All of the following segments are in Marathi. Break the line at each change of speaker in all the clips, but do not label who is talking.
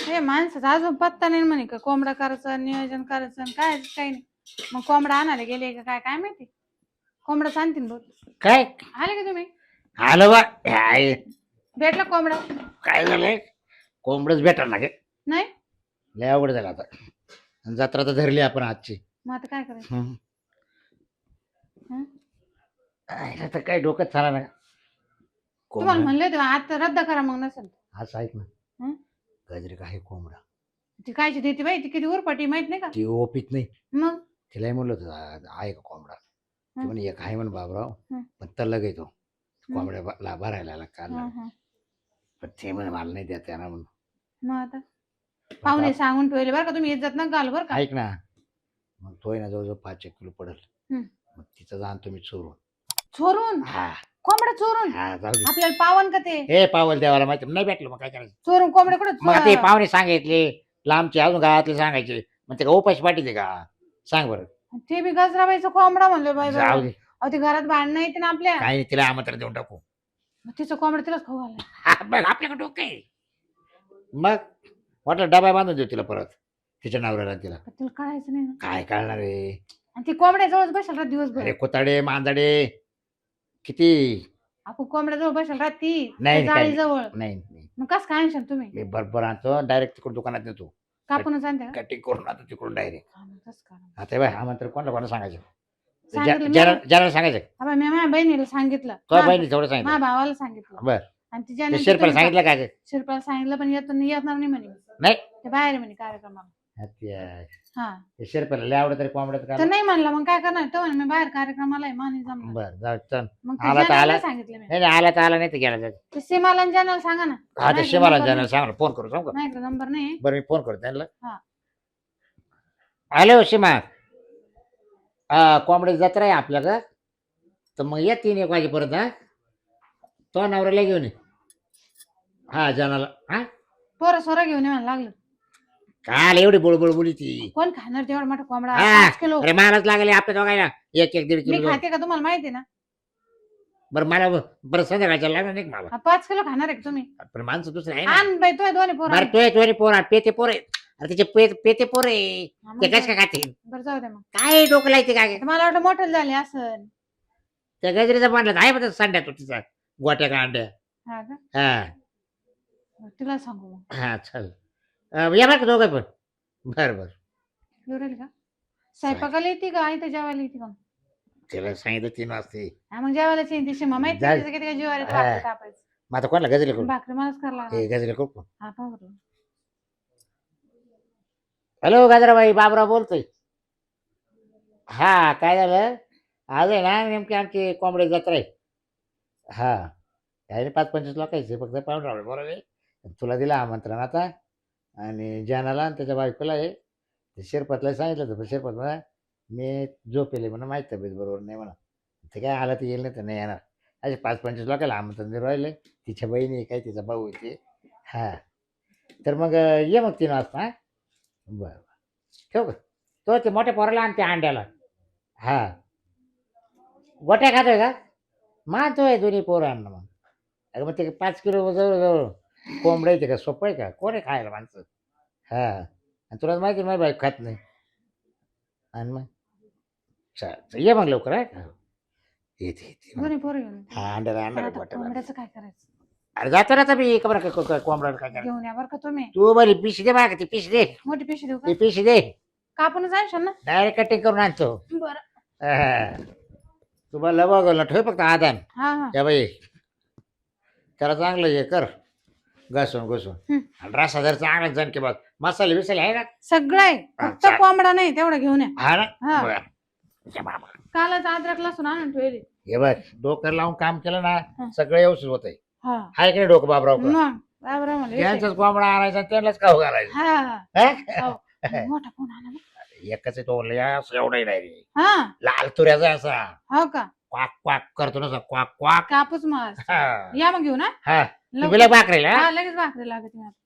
हे माणसाचा अजून पत्ता नाही म्हणे का कोंबडा करायचं नियोजन करायचं काय काही नाही. मग कोंबडा आणायला गेले का काय काय माहिती. कोंबडा सांगतील बोल.
काय
आले का तुम्ही?
आलो बा काय
भेटला कोंबडा?
काय झालंय कोंबडच भेटा ना गे
नाही
लय अवघड झालं आता जत्रा तर धरली आपण आजची
मग आता काय करायचं? हं?
आता काय डोक्यात चाला ना
तुम्हाला
कोंबडा
म्हणले होते आता रद्द करा मग नसेल.
असं ऐक ना
हं?
गजरे काय कोंबडा
ती कायची देते बाई ती किती उरपाटी माहित नाही का?
ती ओपीत नाही
मग
तिलाही म्हणलं होतं आहे का कोंबडा ती म्हणे एक आहे म्हण बाबराव
हं.
पण तल्लग येतो कोंबड्या भरायला आला काल
हं.
पण ते म्हणे मला नाही द्या त्यांना म्हणून
मग आता पाहुणे सांगून ठेवले बरं का तुम्ही इज्जत न घाल बरं का.
ऐक ना मग तोय ना जवळजवळ 5 किलो पडेल
हं.
मग तिचं जाणतो मी चोरून
चोरून
हा
कोंबडा चोरून
हा जाऊ दे
आपल्याला पावन का ते
हे पावल देवाला माहिती नाही भेटलं मग काय करायचं
चोरून कोंबडा कुठं
मग ते पाहुणे सांगितले लांबचे अजून गावातले सांगायचे मग ते का उपाशी पाठीचे का सांग बरं
ते बी गजराबाईचा कोंबडा म्हणलं बाई
जाऊ दे
अहो ते घरात भांडणं येते ना आपल्या.
काही नाही तिला आमंत्रण देऊन टाकू
मग तिचं कोंबडा तिलाच खाऊ घाला.
बघ आपल्याकडे डोकं आहे मग वाटलं डबा बांधून देऊ तिला परत तिच्या नवऱ्याला तिला
तिला कळायचं नाही ना.
काय कळणार आहे
आणि ती कोंबड्याजवळच बसेल राहत दिवसभर.
अरे कोताडे मांजाडे किती
आपण कोंबड्याजवळ बसेल राहत ती
नाही
जाळी जवळ.
नाही
मग कस काय आणशाल तुम्ही?
मी बरोबर आणतो डायरेक्ट तिकडून दुकानात नेतो
कापूनच आणते का?
कटिंग करून आणतो तिकडून डायरेक्ट
हा, मग तसं करा.
आता बाय आमंत्रण कोणाला सांगायचं
सांगितलं मी.
ज्याला सांगायचं
हा, मी माझ्या बहिणीला सांगितलं.
तो बहिणी तेवढं सांगितलं
माझ्या भावाला सांगितलं.
बर
आणि
ते
तिच्या
शेरपाला सांगितलं काय
शिरपाला सांगितलं पण येणार नाही म्हणे.
नाही
ते बाहेर आहे म्हणे कार्यक्रमाला. हा
ते शेरपाला लय आवडत तरी कोंबड्यात
तर
का
नाही म्हणलं मग काय करणार तो म्हणे मी बाहेर कार्यक्रमाला आहे मानी जमणार.
बर जाऊ चल
मग
आला तर आला.
सांगितलं मी.
नाही आला तर आला नाही तर गेला जाऊ
ते सीमाला आणि जनाला सांगा ना.
हा ते शिवाला जाणार सांग फोन करू सांग
माझ्याकडे नंबर नाही.
बरं मी फोन करतो त्यांना
हा.
हॅलो सीमा हा कोंबडी जत्रा आहे आपल्याकडं तर मग या 3-1 वाजेपर्यंत हा तो नवऱ्याला घेऊन ये हा जनाला हा
पोरं सोरं घेऊन ये म्हणा लागलं.
काल एवढी बोळबोळ बोली ती
कोण खाणार तेवढा मोठा कोंबडा?
हा.
5 किलो.
अरे मलाच लागले आपल्या दोघायला 1-1.5
मी
किलो
खाते का तुम्हाला माहिती ना?
बरं मला बरं संध्याकाळच्या लागणार नाही का मला
5 किलो खाणार आहे का तुम्ही?
पण माणसं दुसरे आहे ना
आण बाई तो दोन्ही पोरं.
बरं तोय पोरा पेते पोरे अरे तिचे पेते पोरे ते कश काय खातील
बरं जाऊ दे मग.
काय डोकं लायते काय
आता मला वाटलं मोठं झाले असं.
त्या गजरीचा बांधला आहे बघ संड्या तो तिचा गोट्या का अंड्या
हा का?
हा
तिला सांगू मग.
हा चल या बरं का दोघं पण बरं
एवढं का? स्वयंपाकाला येते का? आई तर जेवायला येते का?
तिला सांगितलं 3 वाजता
हा मग जेवायलाच येते शिमा माहिती
जा.
किती काय जीवाला येतं
हा.
भाकरी कापायचं.
मग आता कोणाला गजरे करू
भाकरी मलाच करायला लागणार.
हे गजरे करू
हा पहा बरं.
हॅलो गजराबाई बाबराव बोलतोय हा काय झालं आज आहे ना नेमकी आमची कोंबडी जत्रा आहे हा काय 5-25 लोकांचे फक्त पाहून राहिले बरोबर आहे तुला दिलं आमंत्रण आता आणि जनाला आणि त्याच्या बायकोला आहे ते शिरपतला सांगितलं होतं पण शिरपत म्हणा मी झोपेले म्हणा माहीत तब्येत बरोबर नाही म्हणा ते काय आला तर येईल नाही तर नाही येणार असे 5-25 लोकांना आमंत्रण देऊन राहिले तिच्या बहिणी काय तिचा भाऊ येते हा तर मग ये मग 3 वाजता हा बरं ठेव का तो ते मोठ्या पोराला आणि त्या अंड्याला हा गोट्या खातोय का मानतोय दोन्ही पोरांना मग अरे मग ते 5 किलो जवळ कोंबड्या येते का सोपं आहे का कोण आहे खायला माणसं हा आणि तुला माहिती माझी बाईक खात नाही आणि मग चाल ये मग लवकर हा येते
दोन्ही पोरं घेऊन ये.
हा अंड्याला
पण
अंडा
आता
गोट्या
कोंबड्याचं काय करायचं?
अरे जातो ना आता मी खबर कोंबड्याला काय करायचं
घेऊन या बरं का तुम्ही.
तू बरी पिशी दे बघा ती पिशी दे
मोठी पिशवी देऊ
ती
का?
पिशी दे
कापूनच आणशाल ना?
डायरेक्ट कटिंग करून आणतो
बरं.
तुम्हाला बघलं ठेव फक्त आदान
हा हा.
त्या बाई त्याला चांगलं हे कर घासून आणि रसा जर चांगला जण की बघ मसाले बिसाले आहे ना
सगळं आहे फक्त
चालेल.
कोंबडा नाही तेवढं घेऊन या.
हा ना
हा.
बरं. ये बाबा.
कालच अद्रक लसूण आणून ठेवली.
हे बघ डोकर लावून काम केलं
हा.
ना सगळं व्यवस्थित होतंय
हा
हाय की नाही डोकं बाबराव
मग बाबरा म्हणले
त्यांचाच कोंबडा आणायचा आणि त्यांनाच खाऊ घालायचं
हा हा.
हा?
हो. मोठा फोन आला ना.
एकच आहे तो एवढा नाही
हा
लाल तुऱ्याचा असा
हो का?
क्वाक क्वाक करतो ना क्वाक क्वाक
कापूस मास
हा
या मग घेऊ ना.
हा
लवकर.
तुला भाकरेला
हा लगेच भाकरी लागत मी आता.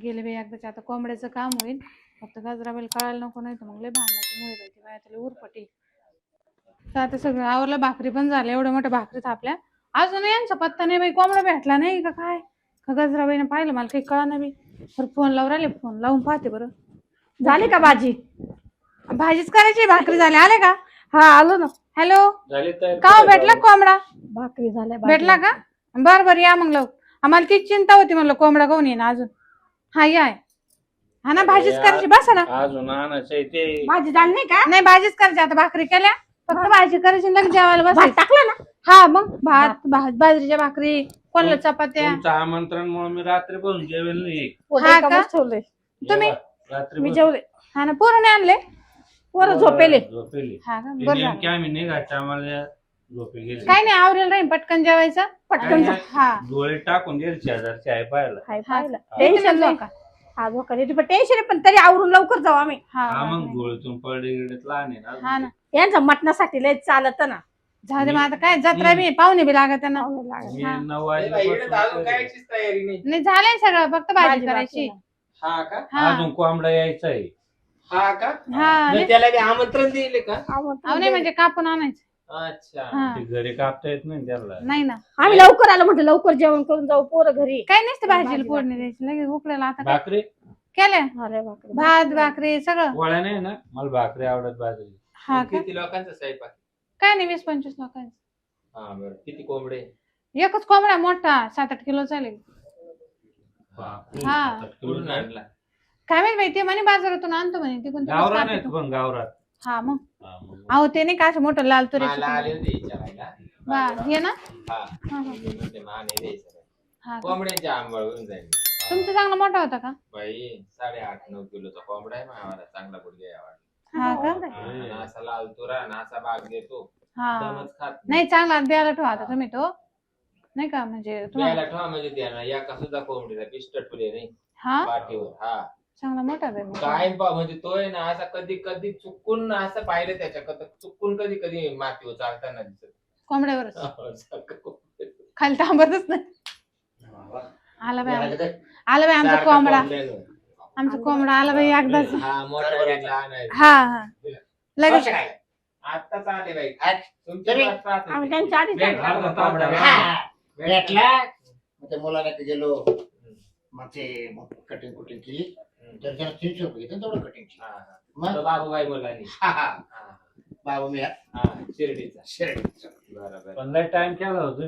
गेले बाई एकदाच आता कोंबड्याचं काम होईल फक्त गजराबाई कळायला नको नाही तर मग लय भांडणाची मुळे पाहिजे बाय त्याला उरपटी. तर आता सगळं आवरलं भाकरी पण झालं एवढ्या मोठ्या भाकरी थापल्या अजून यांचा पत्ता नाही बाई कोंबडा भेटला नाही का काय का गजराबाईनं पाहिलं मला काही कळा नाही बरं फोन लावून राहिले फोन लावून पाहते बरं.
झाली का भाजी?
भाजीच करायची भाकरी झाली आले का?
हा आलो ना.
हॅलो
झाली तर
का हो, भेटला कोंबडा?
भाकरी झाल्या.
भेटला का? बर बर या मग लव. आम्हाला तीच चिंता होती म्हणलं कोंबडा कोण येईन अजून. हा या हा ना भाजीच करायची बसा ना.
अजून आणायचं ते
भाजी झाली नाही का?
नाही भाजीच करायची आता भाकरी केल्या फक्त भाजी करायची लग जेवायला
भात
बस.
टाकला ना?
हा मग भात भात बाजरीच्या भाकरी कोणला चपात्या.
तुमचं आमंत्रण म्हणून मी रात्री पण जेवेल नाही.
हा का?
पोटात ठेवलंय.
तुम्ही
रात्री
मी जेवले.
हा ना पोरं नाही आणले
पोरं झोपेले.
झोपेली
हा का बरं झालं.
नेमकी आम्ही निघायचं आम्हाला झोपे गेली
काय नाही आवरेल राहील पटकन जेवायचं
पटकन
काय
हा
डोळे टाकून गेले शेजारची आहे पाहायला.
हाय पाहिलं.
टेन्शन
टेन्शन
नाही
नाही. हा धोका देते पण टेन्शन आहे पण तरी आवरून लवकर जाऊ आम्ही.
हा
हा मग
हा
डोळ्यातून पडले गेले लहान आहे
हा
ना.
ना
यांच्या मटणासाठी लय चालत ना.
जाऊ दे मग आता काय जत्रा बी पाहुणे बी लागत ना.
मी
हा.
9
अजून
वाजेपासून
कायचीच तयारी नाही.
नाही झालंय सगळं फक्त भाजी
भाजी
करायची.
हा का?
हा
अजून कोंबडा यायचा आहे.
हा का?
हा
मग
नाही
त्याला बी आमंत्रण दिले का?
अहो, नाही म्हणजे कापून आणायचं.
अच्छा.
हा
ते घरी कापता येत नाही त्याला.
नाही ना
आम्ही लवकर आलो म्हटलं लवकर जेवण करून जाऊ पोरं घरी.
काय नसतं भाजीला
भाजी
फोडणी द्यायची लगेच उकळायला आता काय
भाकरी
केल्या
अरे बापरे.
भात भाकरी सगळं.
पोळ्या नाही ना मला भाकरी आवडत बाजरी.
हा का
किती लोकांचा स्वयंपाक?
काय नाही 20-25 लोकांचं.
हा बरं. किती कोंबडे?
एकच कोंबडा मोठा 7-8 किलो चालेल.
बापरे,
हा.
कुठून आणला?
काय माहित बाई ते म्हणे बाजारातून आणतो म्हणे तिकडून तिकडून
गावरान
आणतो
आहेत
तो.
पण गावरात.
हा मग
हा, मग.
अहो ते नाही का असं मोठं लाल
मला
तुरीचं
आले होते विचारायला.
बा हे ना
हा.
हा, हा.
मी म्हणले माने द्यायचं.
हा का?
कोंबड्यांची आंबळ होऊन जाईल.
तुमचा चांगला मोठा होता का?
बाई 8.5-9 किलोचा कोंबडा आहे आम्हाला चांगला गुडघे यावा.
हा का
नासा लाल तुरा नासा बाग देतो.
हा
दमच खात
नाही चांगला द्यायला ठेवा आता तुम्ही तो नाही का म्हणजे तुम्हाला
द्यायला ठेवा म्हणजे द्या एका सुद्धा कोंबडीला पिस्टट फुले नाही
हा
पाठीवर. हा
चांगला मोठा आहे मग.
काय म्हणजे तोय ना असा कधी कधी चुकून असं पाहिलं त्याच्या चुकून कधी कधी मातीवर चालताना दिसत.
कोंबड्यावरच खाली थांबतच नाही. आला बाई आला बाई आमचा कोंबडा आमचा कोंबडा आला बाई एकदाच.
हा मोठा आहे, लहान आहे.
हा हा लगेच
आत्ताच आले बाई. तुमची
तरी-
वाट पाहत होते.
आम्ही त्यांच्या आधीच
भेटला
आलो.
होता कोंबडा.
भेटला मग त्या मुलाला ते गेलो मग ते कटिंग कुटिंग केली तर त्याला 300 रुपये घेतले तेवढं कटिंगची.
हा, हा.
मग
तो बाबूबाई मुलांनी.
हा
हा,
बाबा मी
हा, शिर्डीचा.
शिर्डीचा.
बरोबर.
पण लय टाइम केला होता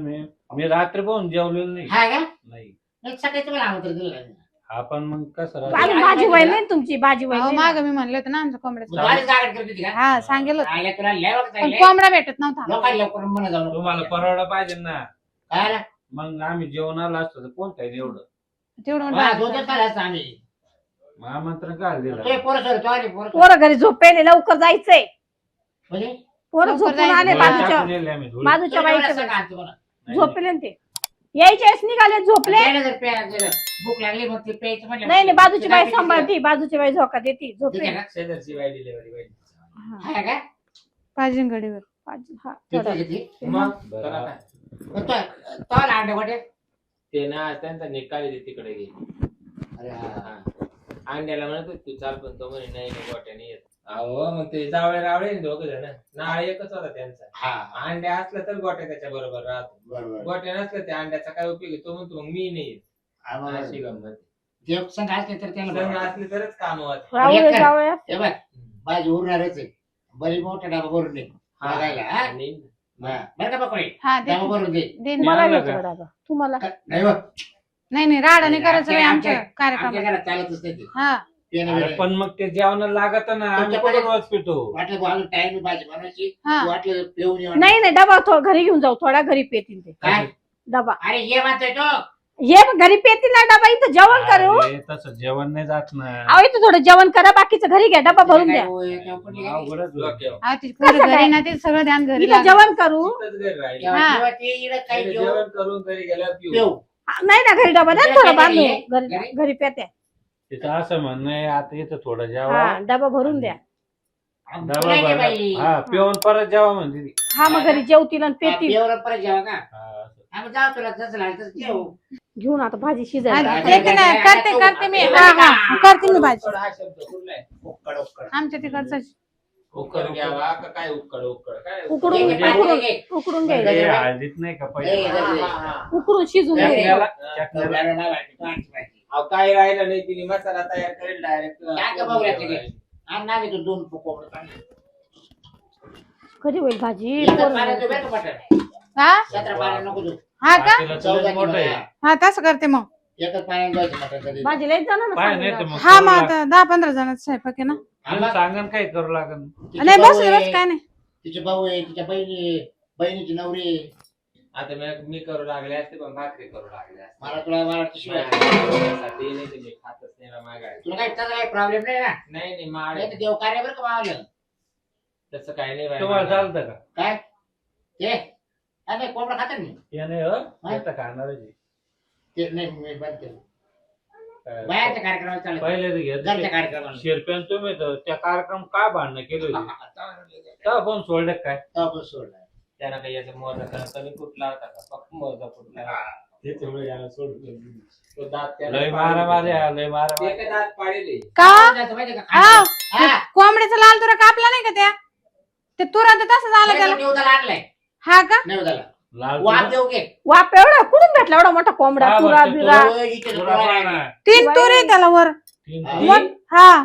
मी रात्री पण जेवलेलो नाही.
हा का
नाही
नाही सकाळी तुम्हाला आमंत्रण दिलं नाही.
हा पण मग कसं
आम्ही
राहतं?
भाजी व्हायला नाही तुमची भाजी
अहो
व्हायला
माग मी म्हणले होते ना आमच्या
मग
कोंबड्याचं.
तू आधीच गागाट करत होती का?
हा सांगेल होतं.
आल्या तुला लय वक्त
पण
झाले.
कोंबडा भेटत नव्हता.
लोकांना लवकर म्हणा जाऊ नको.
तुम्हाला परवडा पाहिजे ना.
काय रे?
मग आम्ही जेवणाला असतो तर कोण काय एवढं
तेवढं
मला
म्हणलं.
2 दिवस झाले असतं आम्ही.
मग आमंत्रण काय
तुझे
दिलं?
पोरं सर तो आले पोरं सर.
पोरं घरी झोपेले लवकर जायचंय.
म्हणजे
पोरं
लवकर
झोपून
जायचं.
आले
डोळे
बाजूच्या
टाकून येले आम्ही धुळे.
बाजूच्या
तुला
बाईकडे
एवढं सकाळ तुम्हाला.
नाही,
झोपले ना ते यायचे वेळेस निघाले झोपले.
त्याला जर प्यायला भूक लागली मग ते प्यायचं म्हणलं.
नाही नाही बाजूची बाई
तुला
सांभाळती बाजूची बाई झोका देती
ठीक
झोपले.
आहे ना?
शेजारची बाई डिलिव्हरी बाई.
हा का?
पाहिजे गडीवर.
हा,
किती
थोडं.
किती?
मग
बरं.
त्याला काय?
मग तो आला अंडे वाटे.
ते ना त्यांचा निकाल आहे तिकडे गेली.
अरे हा.
हा. अंड्याला म्हणत होते, तू चाल पण तो म्हणे नाही नाही गोट्याने येत. अहो मग ते जावळे रावळे दोघ जण नाळ एकच होता त्यांचा.
हा
अंड्या असलं तर गोट्या त्याच्या बरोबर राहतो.
बरोबर.
गोट्या नसलं त्या अंड्याचा काय उपयोग आहे? तो म्हणतो मग मी नाही येत.
आम्हाला
अशी गंमत.
देव संघ असले तर त्याला
लग्न
बरोबर.
असले तरच काम होत.
रावळे जावळे
हे बघ बाजू उरणारच आहे. बरी मोठा डाबा भरून दे बघायला. हा? बरं का पकडे
हा दे
डाबा भरून दे.
दे ना.
तुम्हाला
आणलं
घेतो
का?
दादा तुम्हाला.
नाही बघ.
नाही नाही राडा नाही करायचं बाई आमच्या
आमच्या
कार्यक्रमात.
घरात चालतच नाही ते.
हा
पेन
अरे
वगैरे.
पण मग ते जेवणाला लागत ना आम्ही
तुमच्याकडे-
कुठं रोज पितो.
वाटलं बुवा अजून टाइम भाजी बनवायची.
हा
वाटलं पिऊन ये.
नाही नाही डबा घरी घेऊन जाऊ थोडा घरी पेतील ते
काय?
डबा.
अरे ये म्हणतोय तो.
ये घरी पेतील ना डबा इथं जेवण करू.
अरे, तसं जेवण नाही जात ना.
अहो इथं थोडं जेवण करा बाकीचं घरी घ्या डबा भरून द्या.
अवघडच होतं.
हा ती पोरं
कसं
घरी
काय?
ना ते सगळं ध्यान घरी
इथं
लागलं.
जेवण करू.
तिथंच घरी राहिली.
हा.
जेव्हा ते इकडं काही जेवण
जेवण करून घरी गेल्यावर पिऊ.
पिऊ.
नाही ना घरी डबा द्या
घरी
थोडं
घरी
बांधून
घरी?
घरी पेत्या.
तिचं असं म्हणणं आहे आता इथं थोडं
हा
जेवा
डबा भरून द्या.
डबा
तुला नाही
भरला.
बाई.
हा पिऊन परत जेवा म्हणते ती.
हा मग घरी जेवतील आणि पेतील.
पिऊन परत जेवा का?
हा, असं.
आम्ही जाऊ तुला जसं लागलं तसं जेवू.
घेऊन आता भाजी
हा,
शिजायला.
देते ना करते मी. हा हा करते मी भाजी.
थोडा हा शब्द कुठला आहे?
उक्कड उक्कड.
आमच्या तिकडचं
उकड घ्यावा का काय उकड उकड काय
उकडून
घे,
उकडून
घे.
उकडून
घे.
घ्यायचं
ते हळदीत नाही का पहिले
उकडून शिजून घ्यायचं
चकण्याला
हा.
चकण्याला
अहो काय राहिलं नाही तिने मसाला तयार करेल डायरेक्ट
टाका बघूयातले घे. आण ना, मी तू 2 कोंबडं चांगले.
कधी होईल भाजी
एकच
पोरं
पाण्यात
नाही.
उभे का बटाटे?
हा
एकत्र पाण्यात नको देऊ.
हा का
पातेलं
चौदा
तुझं मोठं आहे
किलो.
हा तसं करते मग
एकच पाण्यात द्यायचं मटण कधी.
भाजी लयच जाणार
पाय नाही तर
ना
मग
हा
करू
मग
लाग.
आता 10-15 जणांचा स्वयंपाक आहे ना
आणि सांगन काय करू लागन
तिचे
नाही
भाऊ
बस
आहे,
बस काय नाही
तिचे भाऊ आहे, तिच्या बहिणीची नवरी.
आता मी करू लागले असते पण भाकरी करू लागले असते
मला शिवाय
माझ्यासाठी नाही तुम्ही खातच नाही ना मागाय
तुला काही त्याचा काही प्रॉब्लेम नाही ना?
नाही माळ
नाही तर देव कार्य बरं का मावलं.
तसं काही नाही
तुम्हाला
बाई.
चालतं का
काय ते नाही कोंबडा खातात मी.
याने आता खाणारच आहे.
ते नाही मी बंद केलं. बाहेरच्या कार्यक्रमाला चालत
पहिले तर
घरच्या
घेत
कार्यक्रमाला
शिरप्यान तुम्ही तर त्या कार्यक्रम काय भांडणं केली होती तेव्हा कोण सोडलं काय
तेव्हा सोडला.
त्याला काही याचा मोजा कमी कुठला होता का फक्त मोजा कुठला त्याच्यामुळे याला सोडून दिलं. तो दात त्याला
लय मारा माऱ्या लय मारा
ते काय दात पाडेले
का
जायचं माहिती का?
हा
हा.
कोंबड्याचा लाल तुरा कापला नाही का त्या ते तुरंत तसं झालं त्याला
निवदाला आणलाय.
हा का
निवदाला.
लाल
वाप देऊ घे.
वाप एवढा कुठून भेटला एवढा मोठा कोंबडा
हा,
तुरा
बघ, ते
बिरा
ओ, इथे
तुला
तुला
पण
आहे.
आहे.
3 तुर आहे त्याला वर
तीन
हा.
तीन.
मग हा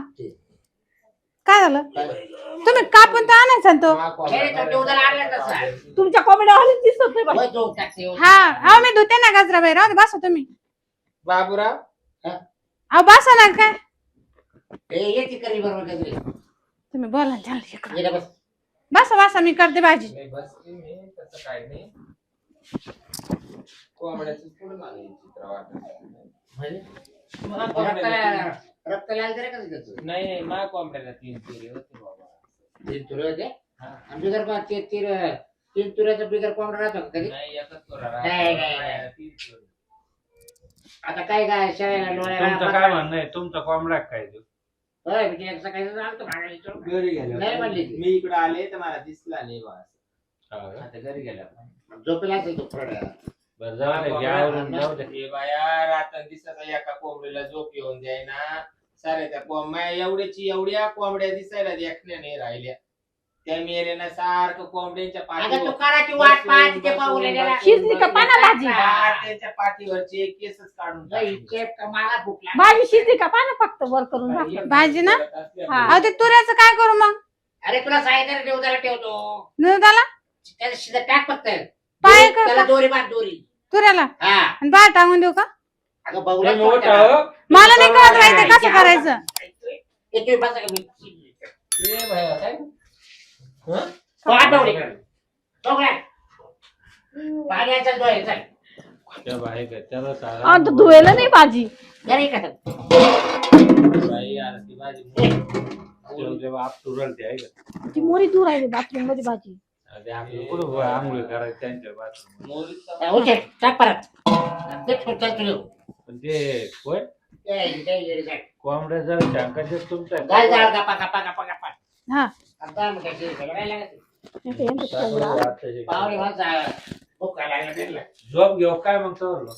काय झालं तुम्ही कापून तर आणायचा ना तो
नाही, तो निवदाला आणलाय तसा.
तुमच्या कोंबड्या हल्लीच दिसत नाही बाई.
होय, तो टाकते, होय.
हा अहो मी धुते ना गजराबाई राहू दे बसा तुम्ही
बाबूराव
अहो बसा ना काय
ए, ये ती करी बरोबर काहीतरी.
तुम्ही बोला ना झालं इकडं.
ये ना बस.
बसा बसा मी करते भाजी
नाही बस मी तसं काय नाही कोंबड्याचं पुढे मला हे चित्र वाटत
म्हणजे? रक्त लाल जरा कसं त्याचं?
नाही मा कोंबड्याला 3 तुरे होते बाबा
3 तुरे होते.
हा.
आणि बिगर पण तीन तुऱ्याचा बिगर कोंबडा राहतो का कधी?
नाही एकच तुरा
नाही, नाही, नाही.
राहतो 3 तुरे
आता काय शेळ्याला लोळ्याला
तुमचं काय म्हणणं आहे तुमचा कोंबडा काय तो
होय, म्हणजे एक सकाळी सांगतो भागायला विचारून.
घरी गेलो
नाही म्हणली ती.
मी इकडे आले तर मला दिसला नाही बस
हा का?
आता घरी गेला
झोपेला असेल तो थोड्या.
बरं जाऊ दे घ्या आवरून जाऊ दे
हे बाया रात्र दिसत एका कोंबडीला झोप येऊन द्याय ना सारे त्या कोंबड्या एवढ्या कोंबड्या दिसायला देखण्या नाही राहिल्या त्या मेले ना सारखं कोंबड्यांच्या
अगं तू
पाठीवर
कराची वाट पाहत ते पाहुण्याला.
शिजली का पाना भाजी?
त्यांच्या पाठीवरचे केसच काढून
नाही,
टाकले.
चेप का मला भूक लागली.
भाजी शिजली का पाना फक्त वर करून झाकलं.
भाजी ना?
हा.
अहो ते तुऱ्याचं काय करू मग
अरे तुला सांगितलं निवदाला ठेवतो.
दुधाला
त्याला शिजत टाक फक्त.
पाय कर
त्याला दोरी बांध दोरी.
तुऱ्याला
हा.
आणि बाहेर टाकून देऊ का
अगं बहुला
तुम्ही उठा, हो.
मला नाही कळत माहिती कसं करायचं
तुम्ही बसा का मी.
ए बाया, काय? हं?
तो आठवडे. डोंगरात. पाण्याचा डोळे चल.
त्या बाहेर का त्याला
आता धुवायला नाही भाजी
घरी का तर?
बाई, यार, ती भाजी
जेव्हा आप तुरल ते आहे का
ती मोरी दूर आहे बाथरूम मध्ये भाजी
ते आपलं
कुठं आंघोळी करायची त्यांच्या बाथरूम
मोरीचा
उचल, टाक परत. ते छोटं तुझं.
पण ते होय
ते घाल
कोंबड्या जर शंकाचे तुमच्या
जाळ गप्पा गप्पा गप्पा गप्पा.
हा
आता मग काय त्याला काय लागत?
आता यांचं कोंबडा.
पाहुणे माणसं भूक लागली त्यांना.
झोप घेऊ काय मग चोरलो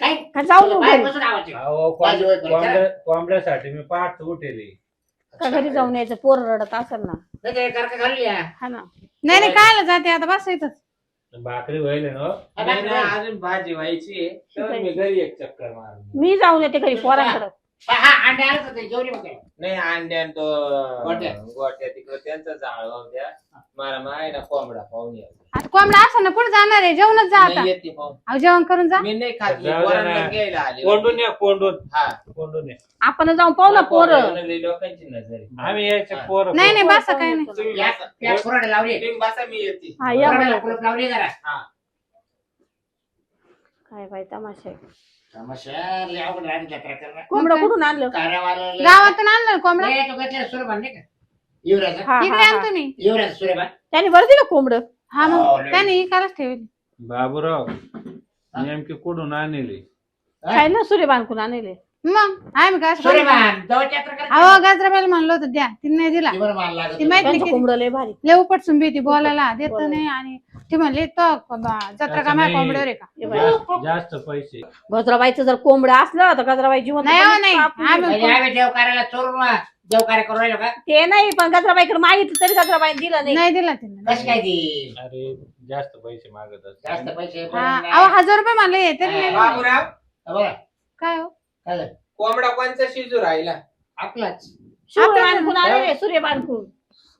काय?
का जाऊ नको घरी?
बाहेरपासून आवाज येतो.
अहो
बाजू होय पण
कोंबड्यासाठी मी पाठ उठेली
का घरी जाऊन यायचं पोर रडत असेल ना
नाही ते करका घालून या.
हा ना
नाही नाही कायला जाते आता बस इथंच
भाकरी व्हायला ना
नाही, नाही, अजून भाजी व्हायची आहे. तर मी घरी एक चक्कर मार
मी जाऊन येते घरी पोरांकडे
हा अंडे आलं तर ते जेवली मग काय?
नाही अंड्यान तो
गोट्या.
गोट्या तिकडे त्यांचा जाळ वाहू द्या मला माय ना कोंबडा पाहून या
आता कोंबडा असं ना कुठं जाणार आहे जेवणच जा आता
नाही येते पाहून
अहो जेवण करून जा
मी नाही खात मी
जाऊ दे
पोरांना
ना.
घ्यायला आले
कोंडून या कोंडून
हा
कोंडून या
आपण जाऊन पाहू ना पोर
पोरं लोकांची नजर आहे.
आम्ही यायचे पोर
नाही नाही बस काय नाही
तुम्ही
या-
बसा.
या पुराडे लावली.
तुम्ही बसा मी येते
हा या
पुराड्याला
बरं.
कुलूप लावली जरा.
काय बाई तमाशा आहे.
तमाशा लय अवघड राहते जत्रा करणं.
कोंबडं कुठून आणलं
कार्यावाला लय-
गावातून आणलं कोंबडा
लय तो घेतलेला सुरेबान नाही का? युवराजा.
हा,
इकडे
हा,
आण
हा.
तुम्ही
युवराज सुरेबान.
त्याने बरं दिलं कोंबडं
हा
हो,
मग
लय.
त्याने इकायलाच ठेवली
बाबूराव नेमकी कुठून आणली
काय ना सूर्य बांधून आणले
मग आम्ही काय असं
सूर्यमान जवळच्या यात्रा करायची.
अहो गजराबाई म्हणलं होतं द्या तिने नाही दिला
ती बरं मला लागत
ती माहित नाही
त्यांचं
किती
कोंबडं लय भारी
लय उपट सुंबी ती बोलायला देत
बोलायला.
नाही आणि ती म्हणली तो जत्रा का माझ्या कोंबड्यावर आहे का
हे बाई.
जास्त पैसे
गजराबाईचं जर कोंबडं असलं तर गजराबाई जिवंत
नाही,
पण
हो, नाही.
कापून
आम्ही-
घेऊ.
म्हणजे आम्ही देव कार्याला चोरून देव कार्य करून राहिलो का
ते नाही पण गजराबाईकडे मागितलं तरी गजराबाई दिलं नाही
नाही दिला तिने
कशी काय ती
अरे जास्त पैसे मागत
जास्त
असतात
पैसे
हा,
पण
अहो 1000 रुपये म्हणले तरी नाही दिले.
बाबूराव
बरं
काय हो
काय झालं?
कोंबडा कोणचा शिजू राहिला
आपलाच
सूर्य बांधून आलेले सूर्य बांधून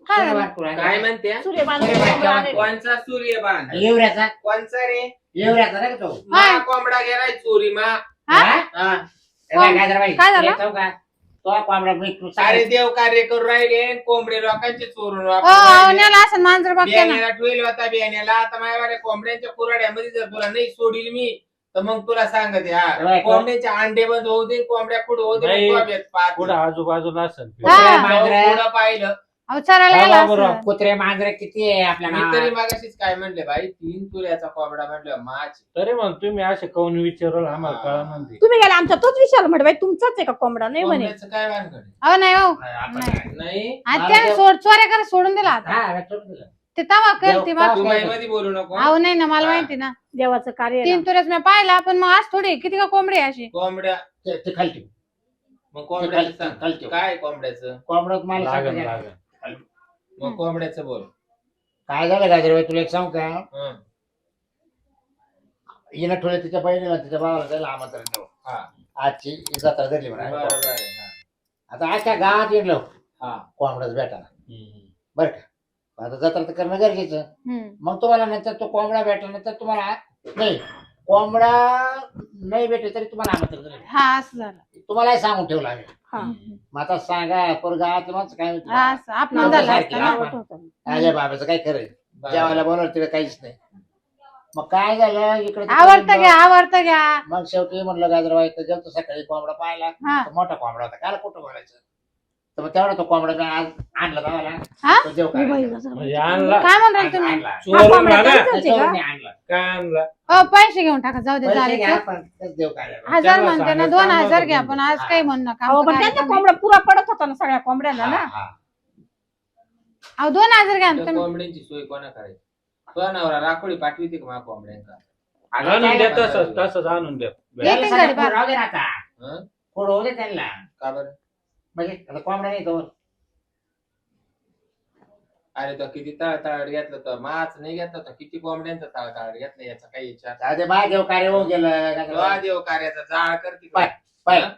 काय झालं?
सूर्यमान कुठं
काय
आहे?
म्हणते
सूर्य बांधून
सूर्य
कोंबडं
बांधून
आलेले.
कोणचा सूर्यबान
येवऱ्याचा
कोणचा रे
येवऱ्याचा नाही का तो
मा कोंबडा गेलाय चोरी मा
हा?
हा.
ए बाई, गाजराबाई,
काय झालं?
येतो का तो कोंबडा मी तू
सारे देव कार्य करू राहिले कोंबडे लोकांचे चोरून
हो
वापरून
अहो
राहिले.
नेला असं मांजर बाग केला
बियाण्याला ठेवलं होता बियाण्याला आता माझ्या कोंबड्यांच्या कुराड्यामध्ये जर तुला नाही सोडील मी तर मग तुला सांगते हा
बाई,
कोंबड्यांचे अंडे बंद होऊ दे कोंबड्या पुढे होऊ दे
नाही.
मग तू अभ्यास पाहत.
पुढे आजूबाजूला असेल
हा.
पुढं पाहिलं
अहो चरायला
हा,
गेला
बरोबर.
असं
कुत्रे मांजरे किती आहे आपल्या
मी तरी
गावात?
मागाशीच काय म्हणले भाई 3 तुऱ्याचा कोंबडा म्हणलं माझ
तरी मग तुम्ही असे काऊन विचारल आम्हाला कळा म्हणते
तुम्ही गेला आमच्या तोच विचारला म्हणे बाई तुमचाच आहे का कोंबडा नाही म्हणे
कोंबड्याचं काय वानकडे
अहो नाही हो
नाही, आपण
नाही.
नाही.
नाही
आणि त्याने चोऱ्या करा सोडून दिला आता
हा, सोडून दिलं.
ते तवा
देव-
करते
का-
तू बाई मध्ये बोलू नको
अहो नाही ना मला
हा.
माहिती ना
देवाचं कार्य आहे
3
ना.
तुरेच मी पाहिला पण मग आज थोडी किती का कोंबडी आहे अशी
कोंबड्या
ते खालती
मग कोंबड्याचं सांग
खालती
काय कोंबड्याचं
कोंबडा मला
लागन
सांगतो.
लागन
मग कोंबड्याचं बोल
काय झालं गाजरबाई तुला एक सांग का
हं.
हिनं ठेवलं तिच्या बहिणीला तिच्या भावाला जायला आमंत्रण देऊ
हा
आजची ही जत्रा धरली म्हणा
बरोबर आहे हा.
आता आजच्या गावात येलो
हा
कोंबडाच भेटाना बरं का आता जत्रा तर करणं गरजेचं
हम्म.
मग तुम्हाला नंतर तो कोंबडा भेटला नंतर तुम्हाला नाही कोंबडा नाही भेटले तरी तुम्हाला आमंत्रण दिलं
हा असं झालं
तुम्हालाही सांगून ठेवलं आम्ही
हा.
मग आता सांगा पर गावातले माणसं काय
हा
म्हणतील?
असं अपमान
नव्हतं
झाला
सारखी,
असता ना
आपण-
होतं.
अरे बाबाचं काय खरंय
बरोबर.
जेवायला बोलवलं तिला काहीच नाही मग काय झालं इकडे
आवडतं घ्या आवडतं घ्या
मग शेवटी म्हणलं गाजरबाई तर गेलतो सकाळी कोंबडा पाहिला
हा
तो मोठा कोंबडा होता काल कुठं बोलायचं तर मग तेवढा तो कोंबडा मी आज आणला गावाला
हा?
तो देव
हे बाई,
करायला.
गजराबाई.
म्हणजे आणला
काय म्हणताय तुम्ही
आणला.
हा
चोरून
कोंबडा
आणला
त्यांचाच आहे
त्याच्यावर
का?
मी आणला.
काय आणला
पैसे घेऊन टाका जाऊ दे
पैसे
झाले
घ्या, पण तेच देव करायला.
1000
त्याला
म्हणते ना
सांगा,
2000
सांगा
घ्या
तुम्ही.
पण आज काही म्हणू नका
अहो
आमचं
पण
काय
त्यांचा
तुम्ही-
कोंबडा पुरा पडत होता ना सगळ्या कोंबड्यांना
हा,
ना
हा.
अहो 2000 घ्या ना
त्या
तुम्ही
कोंबड्यांची सोय कोणा करायची तो नवरा राखोळी पाठविते का माझ्या कोंबड्यांका
आता
आणून
काय
द्या
झालं?
तसंच तसंच आणून द्या
येते
त्याला
घरी
सगळं
बा.
पुढं राहू दे ना आता
हं?
पुढं होऊ दे त्यांना
का बरं
म्हणजे आता कोंबडा नाही तो
अरे तो किती तळतळ घेतलं तर माच नाही घेतलं तर किती कोंबड्यांचा तळतळ घेतलं याचा काही विचार
अरे माझ्या देव कार्य होऊन गेलं
तो
गाजरबाई.
देव कार्याचा जाळ करते
पाय, पाय.
हं?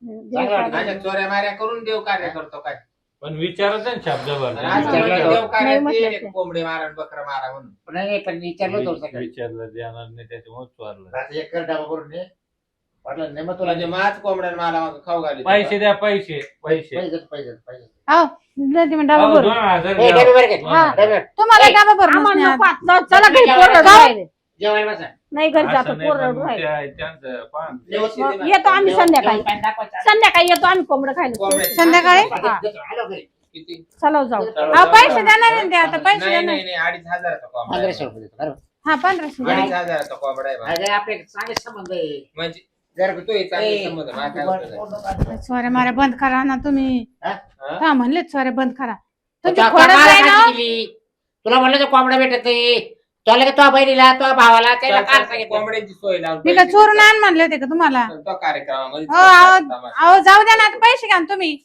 देव
चांगलं
कार्य.
माझ्या चोऱ्या माऱ्या करून देव कार्य करतो काय
पण विचारत आहे ना शब्दभर
आणि आज
विचारलं
म्हणलं
तो.
देव
नाही
कार्यात
म्हटलं
येईल
ते.
एक कोंबडे मारा आणि बकरा मारा म्हणून
नाही पण विचारलं होतं सकाळी
विचारलं देणार नाही त्याच्यामुळे चोरलं
आता एक कर डबा भरून दे वाटलं नाही मग तुला
म्हणजे माच कोंबड्यान मला खाऊ घाली
पैसे द्या पैसे पैसे
पाहिजे पाहिजे पाहिजे
अहो देते मी डबा
अहो,
भरून
2000
ए,
द्या.
डबे बरं घे.
हा.
डबे.
तुम्हाला
ए,
डबा भरून
आम्हाला
नाही
नको
आज.
आता. चला घरी
जाऊ.
पोरं राहिले.
जेवायला बसा
नाही घरी
असं
जातो
नाही,
पोरं
पण मग
राहिले.
त्यांचं पान.
मग येतो आम्ही संध्याकाळी
जेवण दाखवायचं.
संध्याकाळी येतो आम्ही कोंबडं खायला
कोंबड्या-
संध्याकाळी?
हा.
आलो घरी.
किती
चला जाऊ
अहो पैसे देणार आहे ना ते आता पैसे
नाही
देणार
नाही नाही 2500चा कोंबडा
1500
आहे.
रुपये देतो बरोबर.
हा 1500 द्या.
2500चा कोंबडा आहे बा.
अरे आपले चांगले संबंध आहे
म्हणजे घरगुती आहे, चांगले
ए,
संबंध मला काय होतं?
चोऱ्या माऱ्या बंद करा ना तुम्ही
हा?
हा?
का म्हणले चोऱ्या बंद करा तुमची
तुझ्या
खोडच
कामाला
आहे ना
काय केली? तुला म्हणलं तर कोंबडा भेटत नाही तुला तो बहिणीला तो भावाला त्याला
चल,
काय
चल,
सांगितलं
कोंबड्यांची सोय लावून
मी का चोरून आण म्हणले होते का तुम्हाला
तो कार्यक्रमामध्ये
हो, जाऊ द्या ना आता पैसे घ्या ना तुम्ही